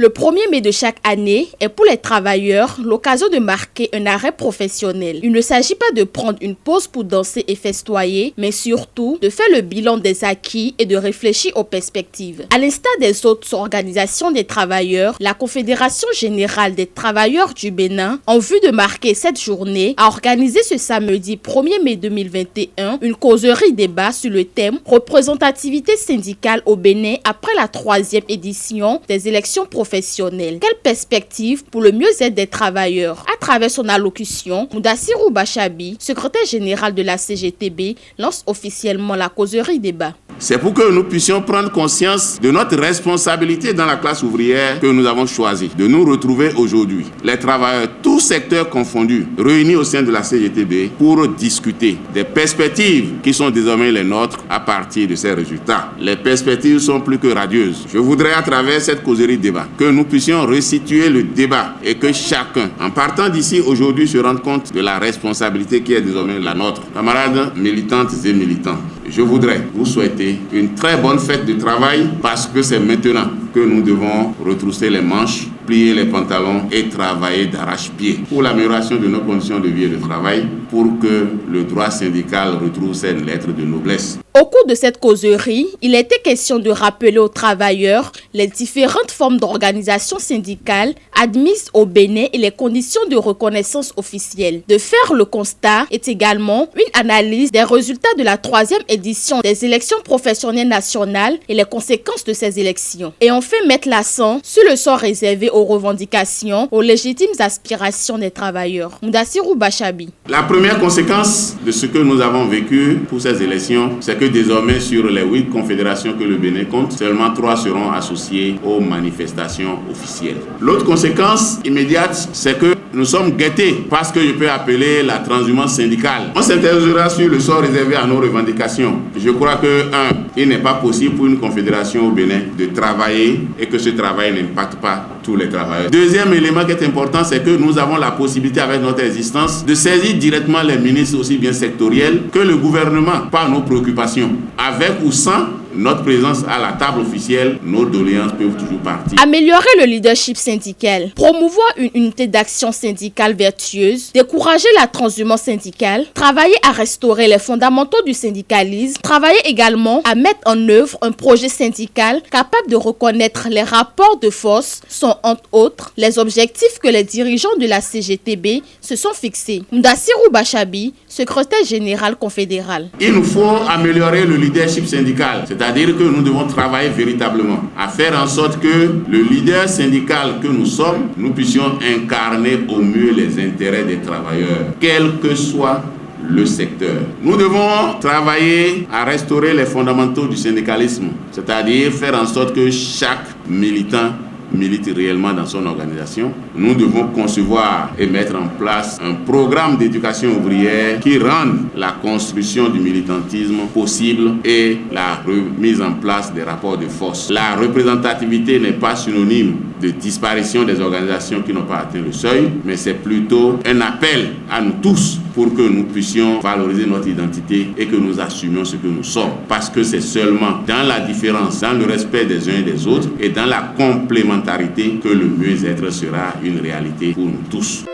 Le 1er mai de chaque année est pour les travailleurs l'occasion de marquer un arrêt professionnel. Il ne s'agit pas de prendre une pause pour danser et festoyer, mais surtout de faire le bilan des acquis et de réfléchir aux perspectives. À l'instar des autres organisations des travailleurs, la Confédération générale des travailleurs du Bénin, en vue de marquer cette journée, a organisé ce samedi 1er mai 2021 une causerie débat sur le thème « Représentativité syndicale au Bénin après la 3e édition des élections professionnelles. Quelle perspective pour le mieux-être des travailleurs ?» À travers son allocution, Mudassirou Bachabi, secrétaire général de la CGTB, lance officiellement la causerie débat. C'est pour que nous puissions prendre conscience de notre responsabilité dans la classe ouvrière que nous avons choisi de nous retrouver aujourd'hui, les travailleurs, tous secteurs confondus, réunis au sein de la CGTB pour discuter des perspectives qui sont désormais les nôtres à partir de ces résultats. Les perspectives sont plus que radieuses. Je voudrais à travers cette causerie débat que nous puissions resituer le débat et que chacun, en partant d'ici aujourd'hui, se rende compte de la responsabilité qui est désormais la nôtre. Camarades militantes et militants, je voudrais vous souhaiter une très bonne fête de travail parce que c'est maintenant que nous devons retrousser les manches, plier les pantalons et travailler d'arrache-pied pour l'amélioration de nos conditions de vie et de travail pour que le droit syndical retrouve ses lettres de noblesse. Au cours de cette causerie, il était question de rappeler aux travailleurs les différentes formes d'organisation syndicale admises au Bénin et les conditions de reconnaissance officielle. De faire le constat est également une analyse des résultats de la 3e édition des élections professionnelles nationales et les conséquences de ces élections. Et enfin mettre l'accent sur le sort réservé aux revendications, aux légitimes aspirations des travailleurs. Mudassirou Bachabi. La première conséquence de ce que nous avons vécu pour ces élections, c'est que désormais sur les 8 confédérations que le Bénin compte, seulement 3 seront associées aux manifestations officielles. L'autre conséquence immédiate, c'est que nous sommes guettés parce que je peux appeler la transhumance syndicale. On s'interrogera sur le sort réservé à nos revendications. Je crois que, il n'est pas possible pour une confédération au Bénin de travailler et que ce travail n'impacte pas tous les travailleurs. Deuxième élément qui est important, c'est que nous avons la possibilité avec notre existence de saisir directement les ministres aussi bien sectoriels que le gouvernement par nos préoccupations. Avec ou sans notre présence à la table officielle, nos doléances peuvent toujours partir. Améliorer le leadership syndical, promouvoir une unité d'action syndicale vertueuse, décourager la transhumance syndicale, travailler à restaurer les fondamentaux du syndicalisme, travailler également à mettre en œuvre un projet syndical capable de reconnaître les rapports de force sont entre autres les objectifs que les dirigeants de la CGTB se sont fixés. Mudassirou Bachabi, secrétaire général confédéral. Il nous faut améliorer le leadership syndical, c'est-à-dire que nous devons travailler véritablement à faire en sorte que le leader syndical que nous sommes, nous puissions incarner au mieux les intérêts des travailleurs, quel que soit le secteur. Nous devons travailler à restaurer les fondamentaux du syndicalisme, c'est-à-dire faire en sorte que chaque militant milite réellement dans son organisation. Nous devons concevoir et mettre en place un programme d'éducation ouvrière qui rende la construction du militantisme possible et la remise en place des rapports de force. La représentativité n'est pas synonyme de disparition des organisations qui n'ont pas atteint le seuil, mais c'est plutôt un appel à nous tous pour que nous puissions valoriser notre identité et que nous assumions ce que nous sommes. Parce que c'est seulement dans la différence, dans le respect des uns et des autres et dans la complémentarité que le mieux-être sera une réalité pour nous tous.